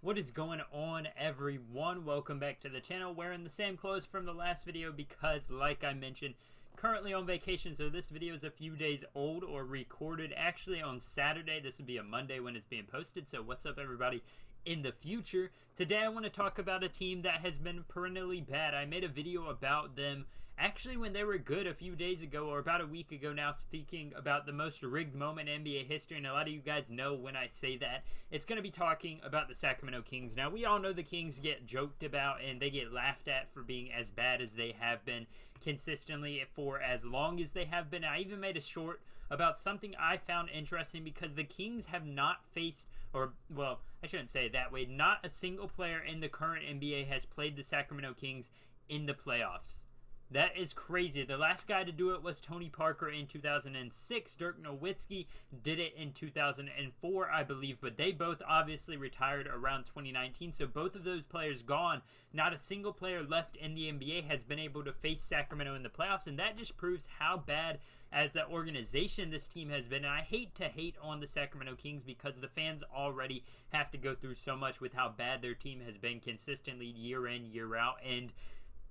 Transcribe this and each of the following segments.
What is going on, everyone? Welcome back to the channel. Wearing the same clothes from the last video because, like I mentioned, currently on vacation, so this video is a few days old or recorded actually on Saturday. This would be a Monday when it's being posted, so what's up, everybody? In the future, today I want to talk about a team that has been perennially bad. I made a video about them actually when they were good a few days ago, or about a week ago now, speaking about the most rigged moment in NBA history, and a lot of you guys know when I say that. It's going to be talking about the Sacramento Kings. Now, we all know the Kings get joked about and they get laughed at for being as bad as they have been consistently for as long as they have been. I even made a short about something I found interesting because the Kings have not faced, or, well, I shouldn't say it that way, not a single player in the current NBA has played the Sacramento Kings in the playoffs. That is crazy. The last guy to do it was Tony Parker in 2006. Dirk Nowitzki did it in 2004, I believe, but they both obviously retired around 2019, so both of those players gone. Not a single player left in the NBA has been able to face Sacramento in the playoffs, and that just proves how bad as an organization this team has been. And I hate to hate on the Sacramento Kings because the fans already have to go through so much with how bad their team has been consistently year in, year out, and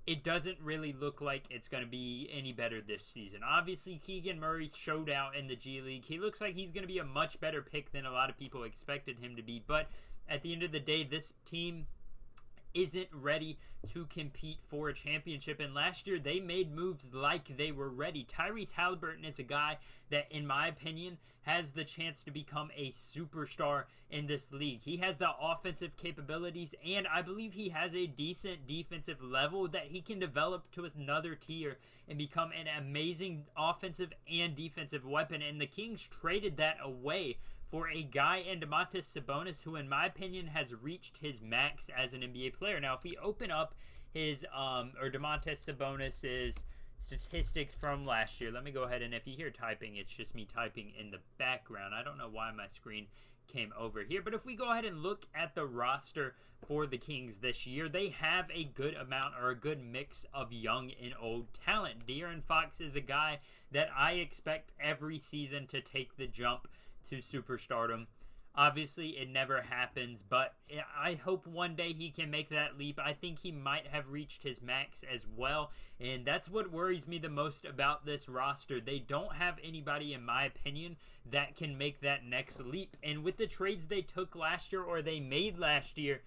it doesn't really look like it's going to be any better this season. Obviously, Keegan Murray showed out in the G League. He looks like he's going to be a much better pick than a lot of people expected him to be. But at the end of the day, this team isn't ready to compete for a championship, and last year they made moves like they were ready. Tyreese Halliburton is a guy that, in my opinion, has the chance to become a superstar in this league. He has the offensive capabilities, and I believe he has a decent defensive level that he can develop to another tier and become an amazing offensive and defensive weapon, and the Kings traded that away for a guy in Domantas Sabonis who, in my opinion, has reached his max as an NBA player. Now, if we open up his, or Domantas Sabonis's statistics from last year, let me go ahead, and if you hear typing, it's just me typing in the background. I don't know why my screen came over here, but if we go ahead and look at the roster for the Kings this year, they have a good amount, or a good mix of young and old talent. De'Aaron Fox is a guy that I expect every season to take the jump to superstardom. Obviously, it never happens, but I hope one day he can make that leap. I think he might have reached his max as well, and that's what worries me the most about this roster. They don't have anybody, in my opinion, that can make that next leap. And with the trades they took last year, or they made last year,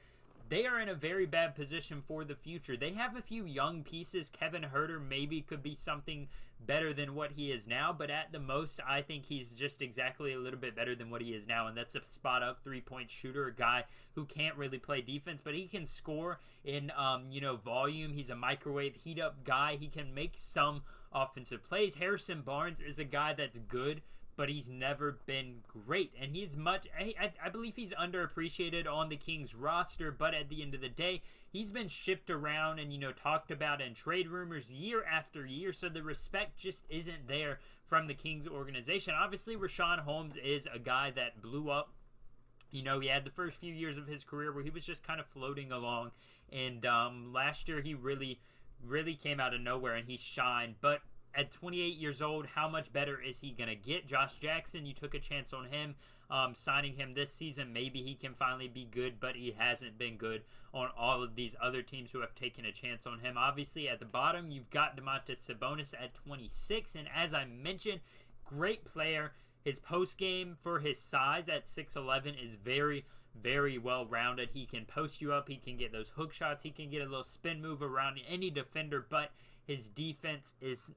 they are in a very bad position for the future. They have a few young pieces. Kevin Huerter maybe could be something better than what he is now, but at the most, I think he's just exactly a little bit better than what he is now, and that's a spot-up three-point shooter, a guy who can't really play defense, but he can score in, volume. He's a microwave heat-up guy. He can make some offensive plays. Harrison Barnes is a guy that's good, but he's never been great, and he's I believe he's underappreciated on the Kings roster, but at the end of the day, he's been shipped around and, talked about in trade rumors year after year, so the respect just isn't there from the Kings organization. Obviously, Rashaan Holmes is a guy that blew up. He had the first few years of his career where he was just kind of floating along, and last year he really came out of nowhere and he shined, but at 28 years old, how much better is he going to get? Josh Jackson, you took a chance on him, signing him this season. Maybe he can finally be good, but he hasn't been good on all of these other teams who have taken a chance on him. Obviously, at the bottom, you've got Domantas Sabonis at 26, and as I mentioned, great player. His post game for his size at 6'11" is very, very well rounded. He can post you up. He can get those hook shots. He can get a little spin move around any defender, but his defense is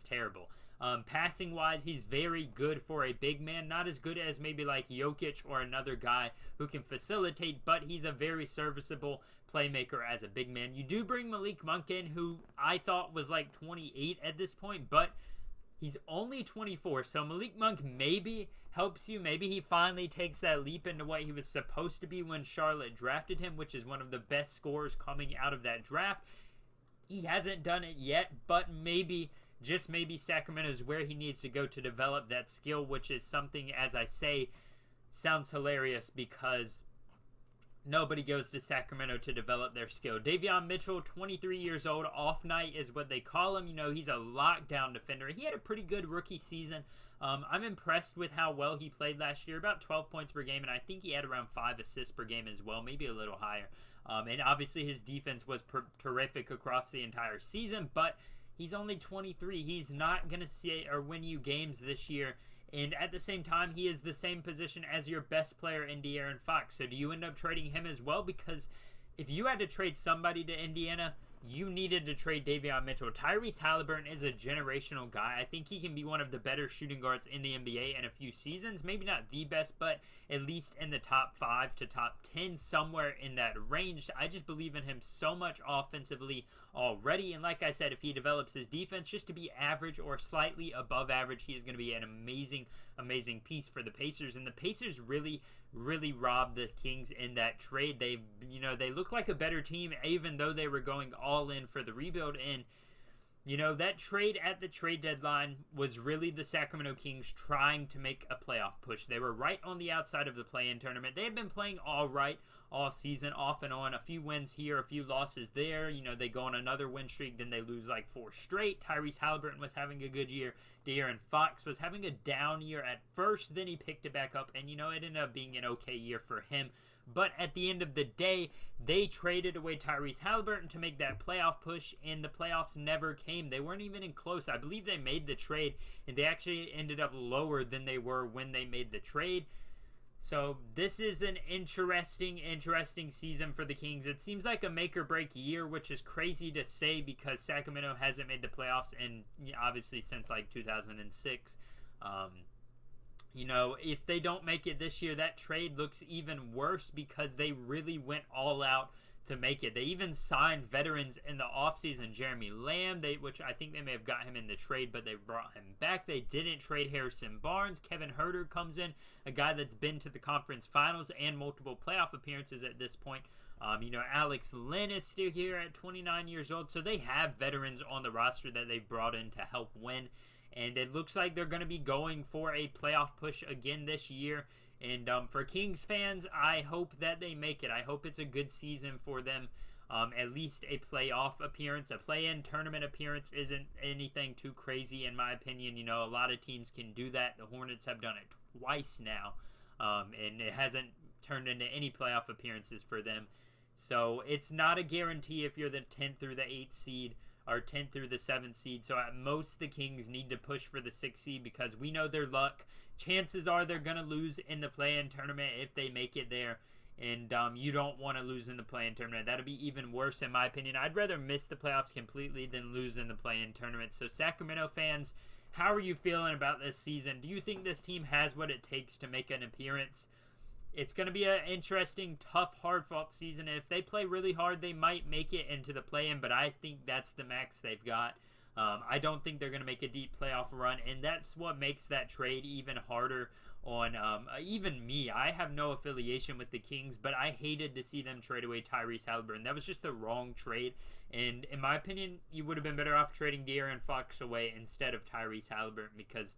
terrible. Passing wise, he's very good for a big man. Not as good as maybe like Jokic or another guy who can facilitate, but he's a very serviceable playmaker as a big man. You do bring Malik Monk in, who I thought was like 28 at this point, but he's only 24, so Malik Monk maybe helps you. Maybe he finally takes that leap into what he was supposed to be when Charlotte drafted him, which is one of the best scorers coming out of that draft. He hasn't done it yet, but maybe, just maybe, Sacramento is where he needs to go to develop that skill, which is something, as I say, sounds hilarious because nobody goes to Sacramento to develop their skill. Davion Mitchell, 23 years old, off night is what they call him. You know, he's a lockdown defender. He had a pretty good rookie season. I'm impressed with how well he played last year, about 12 points per game, and I think he had around 5 assists per game as well, maybe a little higher. And obviously his defense was terrific across the entire season, but he's only 23. He's not going to see or win you games this year. And at the same time, he is the same position as your best player in De'Aaron Fox. So do you end up trading him as well? Because if you had to trade somebody to Indiana, you needed to trade Davion Mitchell. Tyreese Halliburton is a generational guy. I think he can be one of the better shooting guards in the NBA in a few seasons. Maybe not the best, but at least in the top 5 to top 10, somewhere in that range. I just believe in him so much offensively already. And like I said, if he develops his defense just to be average or slightly above average, he is going to be an amazing piece for the Pacers. And the Pacers really robbed the Kings in that trade. They look like a better team, even though they were going all in for the rebuild. And that trade at the trade deadline was really the Sacramento Kings trying to make a playoff push. They were right on the outside of the play-in tournament. They had been playing all right all season, off and on. A few wins here, a few losses there. They go on another win streak, then they lose like 4 straight. Tyreese Halliburton was having a good year. De'Aaron Fox was having a down year at first, then he picked it back up, and it ended up being an okay year for him. But at the end of the day, they traded away Tyreese Halliburton to make that playoff push, and the playoffs never came. They weren't even in close. I believe they made the trade, and they actually ended up lower than they were when they made the trade. So this is an interesting season for the Kings. It seems like a make-or-break year, which is crazy to say because Sacramento hasn't made the playoffs in obviously since like 2006. If they don't make it this year, that trade looks even worse because they really went all out to make it. They even signed veterans in the offseason. Jeremy Lamb, which I think they may have got him in the trade, but they brought him back. They didn't trade Harrison Barnes. Kevin Huerter comes in, a guy that's been to the conference finals and multiple playoff appearances at this point. Alex Len is still here at 29 years old, so they have veterans on the roster that they brought in to help win. And it looks like they're going to be going for a playoff push again this year. And for Kings fans, I hope that they make it. I hope it's a good season for them. At least a playoff appearance. A play-in tournament appearance isn't anything too crazy in my opinion. A lot of teams can do that. The Hornets have done it twice now. And it hasn't turned into any playoff appearances for them. So it's not a guarantee if you're the 10th through the 8th seed. Or 10th through the 7th seed. So at most the Kings need to push for the 6th seed because we know their luck. Chances are they're going to lose in the play-in tournament if they make it there. And you don't want to lose in the play-in tournament. That'll be even worse in my opinion. I'd rather miss the playoffs completely than lose in the play-in tournament. So Sacramento fans, how are you feeling about this season? Do you think this team has what it takes to make an appearance? It's going to be an interesting, tough, hard-fought season. And if they play really hard, they might make it into the play-in, but I think that's the max they've got. I don't think they're going to make a deep playoff run, and that's what makes that trade even harder on even me. I have no affiliation with the Kings, but I hated to see them trade away Tyreese Halliburton. That was just the wrong trade, and in my opinion, you would have been better off trading De'Aaron Fox away instead of Tyreese Halliburton because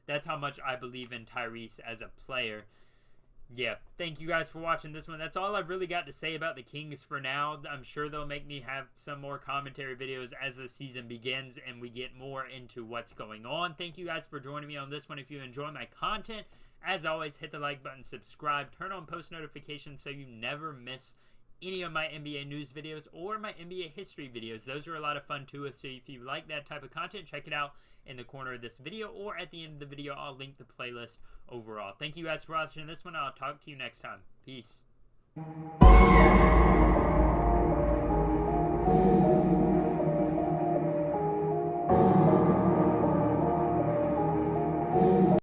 that's how much I believe in Tyreese as a player. Yeah, thank you guys for watching this one. That's all I've really got to say about the Kings for now. I'm sure they'll make me have some more commentary videos as the season begins and we get more into what's going on. Thank you guys for joining me on this one. If you enjoy my content, as always, hit the like button, subscribe, turn on post notifications so you never miss any of my NBA news videos or my NBA history videos. Those are a lot of fun too. So if you like that type of content, check it out in the corner of this video or at the end of the video. I'll link the playlist overall. Thank you guys for watching this one. I'll talk to you next time. Peace.